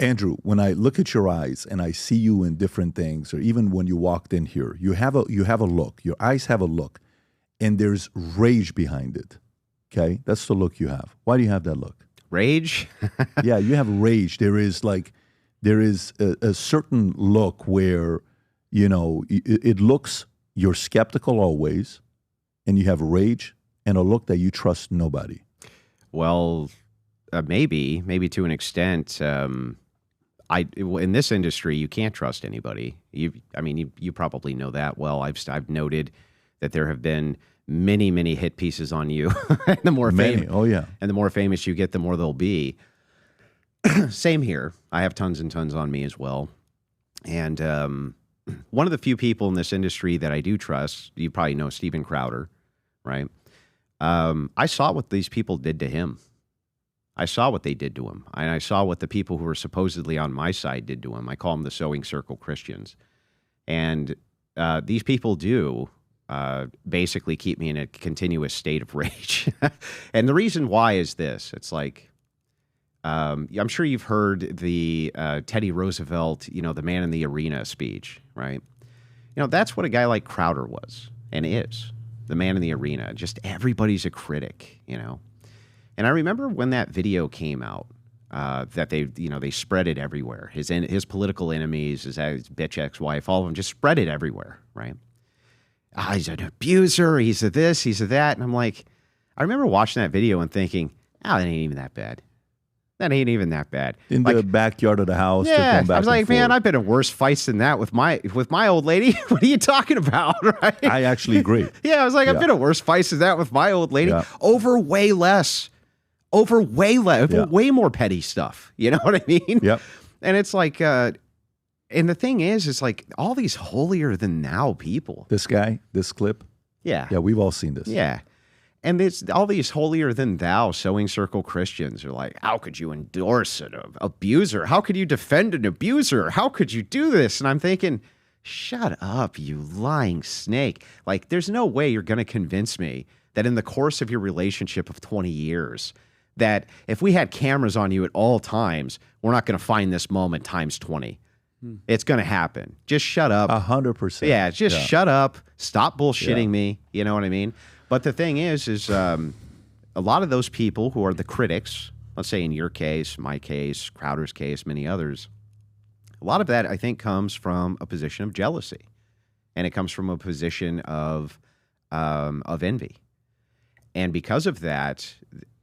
Andrew, when I look at your eyes and I see you in different things, or even when you walked in here, you have a look. Your eyes have a look, and there's rage behind it. Okay, that's the look you have. Why do you have that look? Rage? Yeah, you have rage. There is a certain look where, it looks, you're skeptical always, and you have rage and a look that you trust nobody. Well, maybe to an extent. In this industry, you can't trust anybody. You probably know that well. I've noted that there have been many hit pieces on you. And the more famous, and the more famous you get, the more there'll be. Same here. I have tons and tons on me as well. And one of the few people in this industry that I do trust, you probably know Steven Crowder, right? I saw what these people did to him. I saw what they did to him. And I saw what the people who were supposedly on my side did to him. I call them the sewing circle Christians. And these people do basically keep me in a continuous state of rage. And the reason why is this. It's like, I'm sure you've heard the Teddy Roosevelt, the man in the arena speech, right? That's what a guy like Crowder was and is, the man in the arena. Just everybody's a critic, And I remember when that video came out, that they spread it everywhere. His political enemies, his bitch ex-wife, all of them just spread it everywhere, right? He's an abuser, he's a this, he's a that. And I'm like, I remember watching that video and thinking, that ain't even that bad. That ain't even that bad. In the backyard of the house. Yeah, I was like, man, I've been in worse fights than that with my old lady. What are you talking about, right? I actually agree. Yeah, I was like, I've been in worse fights than that with my old lady over way less. Over way more petty stuff. You know what I mean? Yep. And it's like, and the thing is, it's like all these holier than thou people. This guy, this clip. Yeah. Yeah, we've all seen this. Yeah. And it's all these holier than thou sewing circle Christians are like, how could you endorse an abuser? How could you defend an abuser? How could you do this? And I'm thinking, shut up, you lying snake. Like, there's no way you're going to convince me that in the course of your relationship of 20 years, that if we had cameras on you at all times, we're not going to find this moment times 20. It's going to happen. Just shut up. 100%. Yeah, just shut up. Stop bullshitting me. You know what I mean? But the thing is a lot of those people who are the critics, let's say in your case, my case, Crowder's case, many others, a lot of that, I think, comes from a position of jealousy. And it comes from a position of envy. And because of that,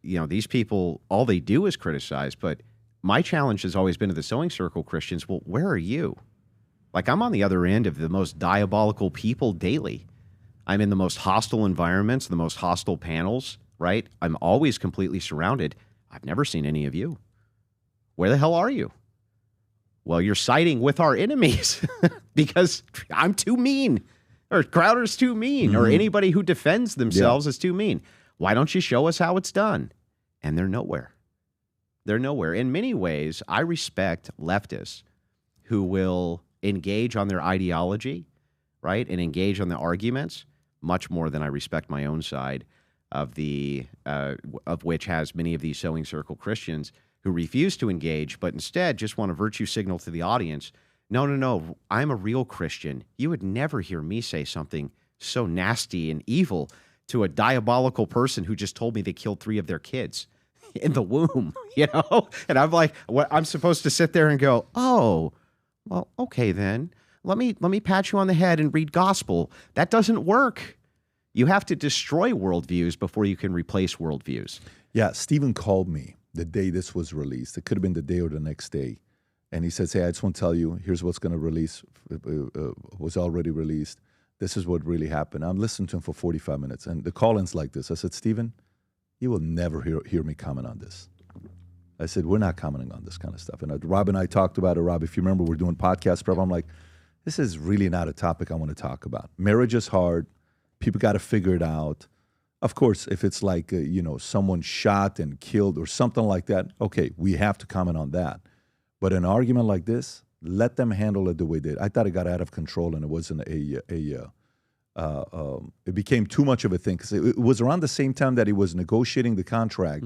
these people, all they do is criticize. But my challenge has always been to the sewing circle Christians, well, where are you? Like, I'm on the other end of the most diabolical people daily. I'm in the most hostile environments, the most hostile panels, right? I'm always completely surrounded. I've never seen any of you. Where the hell are you? Well, you're siding with our enemies because I'm too mean, or Crowder's too mean, or anybody who defends themselves is too mean. Why don't you show us how it's done? And they're nowhere. They're nowhere. In many ways, I respect leftists who will engage on their ideology, right, and engage on the arguments much more than I respect my own side of of which has many of these sewing circle Christians who refuse to engage, but instead just want to virtue signal to the audience. No, I'm a real Christian. You would never hear me say something so nasty and evil to a diabolical person who just told me they killed 3 of their kids in the womb, And I'm like, what? I'm supposed to sit there and go, oh, well, okay then. Let me pat you on the head and read gospel. That doesn't work. You have to destroy worldviews before you can replace worldviews. Yeah, Stephen called me the day this was released. It could have been the day or the next day. And he says, hey, I just want to tell you, here's what's going to release, was already released. This is what really happened. I'm listening to him for 45 minutes. And the call-in's like this. I said, Stephen, you will never hear me comment on this. I said, we're not commenting on this kind of stuff. And Rob and I talked about it. Rob, if you remember, we're doing podcast prep. I'm like, this is really not a topic I want to talk about. Marriage is hard. People got to figure it out. Of course, if it's like, someone shot and killed or something like that, okay, we have to comment on that. But an argument like this, let them handle it the way they did. I thought it got out of control and it wasn't it became too much of a thing. Because it was around the same time that he was negotiating the contract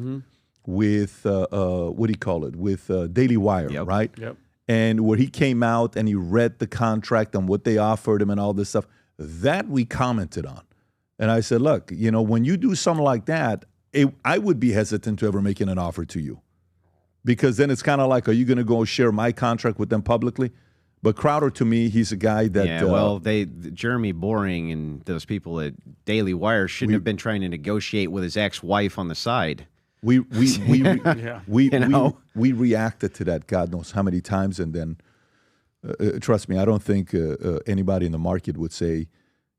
with what do you call it? With Daily Wire, right? Yep. And where he came out and he read the contract and what they offered him and all this stuff, that we commented on. And I said, look, you know, when you do something like that, I would be hesitant to ever making an offer to you. Because then it's kind of like, are you going to go share my contract with them publicly? But Crowder, to me, he's a guy that... Yeah, well, Jeremy Boring and those people at Daily Wire shouldn't have been trying to negotiate with his ex-wife on the side. We Yeah. we reacted to that God knows how many times. And then, trust me, I don't think anybody in the market would say,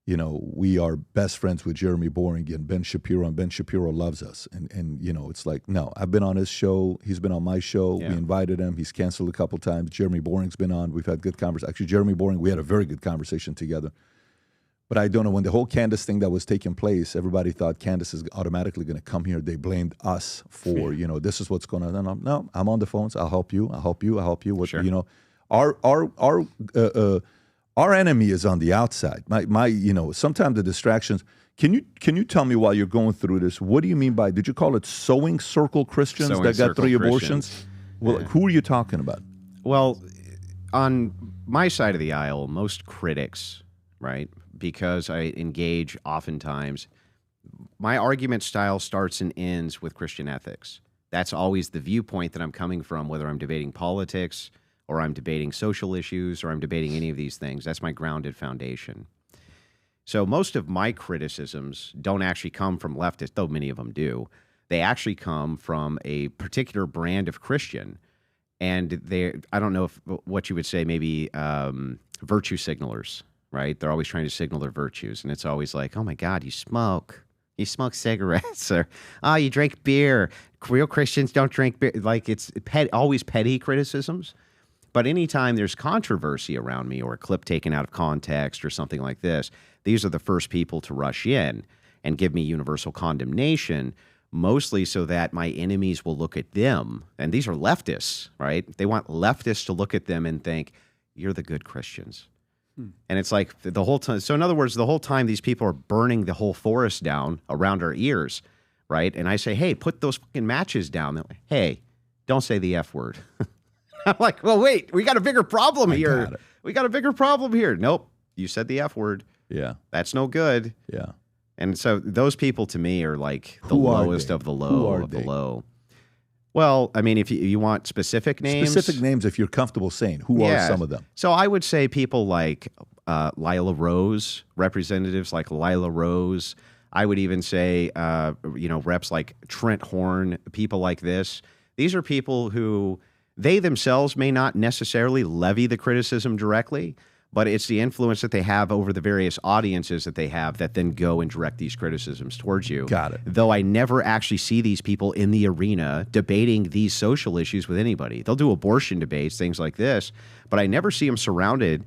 you know, we are best friends with Jeremy Boring and Ben Shapiro, and Ben Shapiro loves us. And you know, it's like, no, I've been on his show. He's been on my show. Yeah. We invited him. He's canceled a couple times. Jeremy Boring's been on. We've had good conversations. Actually, Jeremy Boring, we had a very good conversation together. But I don't know, when the whole Candace thing that was taking place, everybody thought Candace is automatically going to come here. They blamed us for, you know, this is what's going on. No, I'm on the phones. I'll help you. I'll help you. I'll help you. What, Sure. You know, our enemy is on the outside. My, you know, sometimes the distractions. Can you tell me while you're going through this, what do you mean by, did you call it sewing circle Christians Sewing that got circle 3 Christians. abortions? Well, who are you talking about? Well, on my side of the aisle, most critics, right, because I engage oftentimes, my argument style starts and ends with Christian ethics. That's always the viewpoint that I'm coming from, whether I'm debating politics or I'm debating social issues or I'm debating any of these things. That's my grounded foundation. So most of my criticisms don't actually come from leftists, though many of them do. They actually come from a particular brand of Christian. And I don't know if what you would say, maybe virtue signalers, right? They're always trying to signal their virtues. And it's always like, oh my God, you smoke cigarettes, or, oh, you drink beer. Real Christians don't drink beer. Like, it's always petty criticisms. But anytime there's controversy around me or a clip taken out of context or something like this, these are the first people to rush in and give me universal condemnation, mostly so that my enemies will look at them. And these are leftists, right? They want leftists to look at them and think, you're the good Christians. And it's like the whole time. So in other words, the whole time these people are burning the whole forest down around our ears, right? And I say, hey, put those fucking matches down. They're like, hey, don't say the F word. I'm like, well, wait, we got a bigger problem here. We got a bigger problem here. Nope, you said the F word. Yeah. That's no good. Yeah. And so those people to me are like the Who are lowest they? of the Who low are of the they? low. Well, I mean, if you want specific names. Specific names, if you're comfortable saying, who are some of them? So I would say people like Lila Rose, representatives like Lila Rose. I would even say, reps like Trent Horn, people like this. These are people who they themselves may not necessarily levy the criticism directly, but it's the influence that they have over the various audiences that they have that then go and direct these criticisms towards you. Got it. Though I never actually see these people in the arena debating these social issues with anybody. They'll do abortion debates, things like this, but I never see them surrounded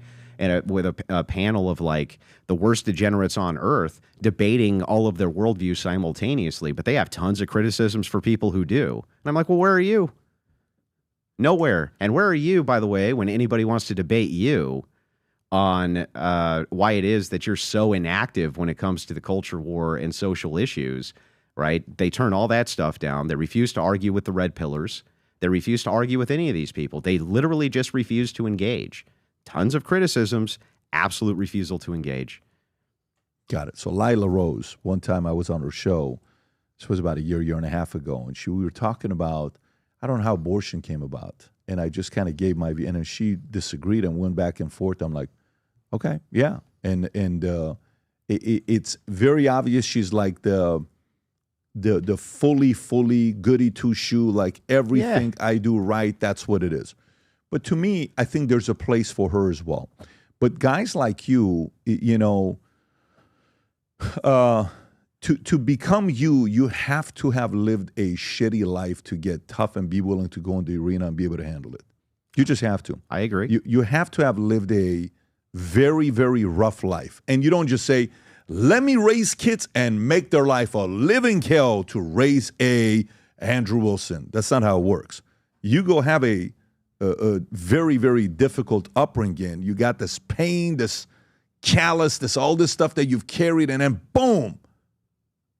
with a panel of like the worst degenerates on earth debating all of their worldviews simultaneously. But they have tons of criticisms for people who do. And I'm like, well, where are you? Nowhere. And where are you, by the way, when anybody wants to debate you on why it is that you're so inactive when it comes to the culture war and social issues, right? They turn all that stuff down. They refuse to argue with the red pillars. They refuse to argue with any of these people. They literally just refuse to engage. Tons of criticisms, absolute refusal to engage. Got it. So Lila Rose, one time I was on her show, this was about a year and a half ago, and we were talking about, I don't know how abortion came about. And I just kind of gave my view, and then she disagreed and went back and forth. I'm like, okay, yeah. And it's very obvious she's like the fully goody two shoe, like everything I do right, that's what it is. But to me, I think there's a place for her as well. But guys like you, you know, to become you have to have lived a shitty life to get tough and be willing to go in the arena and be able to handle it. You just have to. I agree. You have to have lived a very, very rough life. And you don't just say, let me raise kids and make their life a living hell to raise a Andrew Wilson. That's not how it works. You go have a very, very difficult upbringing. You got this pain, this callous, all this stuff that you've carried, and then boom,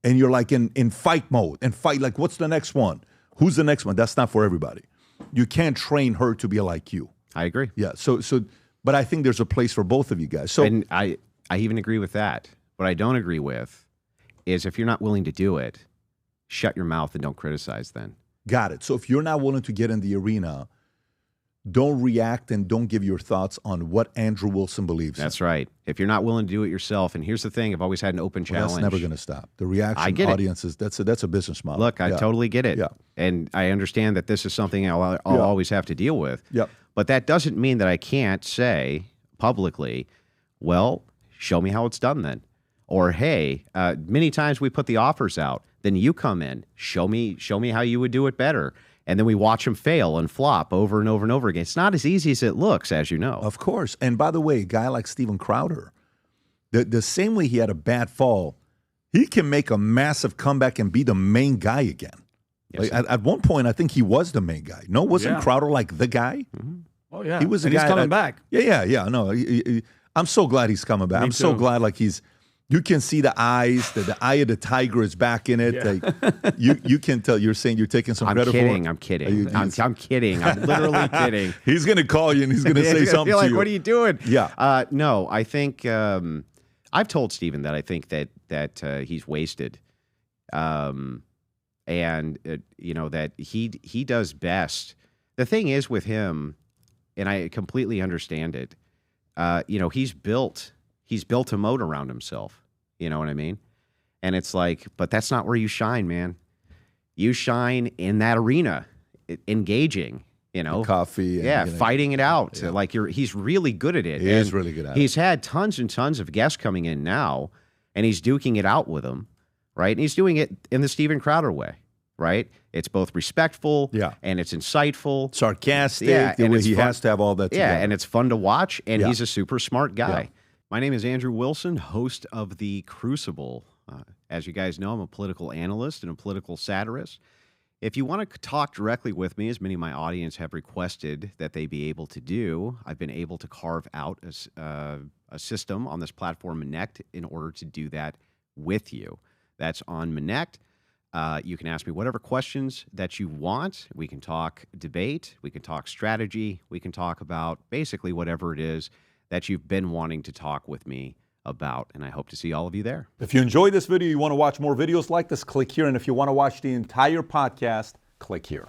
and you're like in fight mode and fight. Like, what's the next one? Who's the next one? That's not for everybody. You can't train her to be like you. I agree. Yeah. But I think there's a place for both of you guys. So, and I even agree with that. What I don't agree with is if you're not willing to do it, shut your mouth and don't criticize then. got it. So if you're not willing to get in the arena, don't react and don't give your thoughts on what Andrew Wilson believes. That's right. If you're not willing to do it yourself, and here's the thing, I've always had an open challenge. That's never going to stop. The reaction audiences, that's a business model. Look, I totally get it. Yeah. And I understand that this is something I'll always have to deal with. Yep. But that doesn't mean that I can't say publicly, well, show me how it's done then. Or, hey, many times we put the offers out. Then you come in, show me how you would do it better. And then we watch them fail and flop over and over and over again. It's not as easy as it looks, as you know. Of course. And by the way, a guy like Steven Crowder, the same way he had a bad fall, he can make a massive comeback and be the main guy again. Yes, like at one point, I think he was the main guy. No, wasn't Crowder like the guy? Mm-hmm. Oh, yeah. He was and the guy. He's coming back. Yeah. No, I'm so glad he's coming back. Me I'm so too. glad you can see the eyes, the eye of the tiger is back in it. Yeah. Like, you can tell. You're saying you're taking some credit for it. I'm kidding. I'm kidding. I'm literally kidding. He's going to call you and he's going to say something to you. What are you doing? Yeah. No, I think I've told Steven that I think that he's wasted, and that he does best. The thing is with him, and I completely understand it. He's built a moat around himself. You know what I mean? And it's like, but that's not where you shine, man. You shine in that arena, engaging, The coffee. And, fighting it out. Yeah. Like he's really good at it. He is really good at it. He's had tons and tons of guests coming in now, and he's duking it out with them, right? And he's doing it in the Steven Crowder way, right? It's both respectful, and it's insightful, sarcastic. And he has to have all that together. and it's fun to watch, and he's a super smart guy. Yeah. My name is Andrew Wilson, host of The Crucible. As you guys know, I'm a political analyst and a political satirist. If you want to talk directly with me, as many of my audience have requested that they be able to do, I've been able to carve out a system on this platform, Connect, in order to do that with you. That's on Connect. You can ask me whatever questions that you want. We can talk debate. We can talk strategy. We can talk about basically whatever it is that you've been wanting to talk with me about, and I hope to see all of you there. If you enjoyed this video, you want to watch more videos like this, click here. And if you want to watch the entire podcast, click here.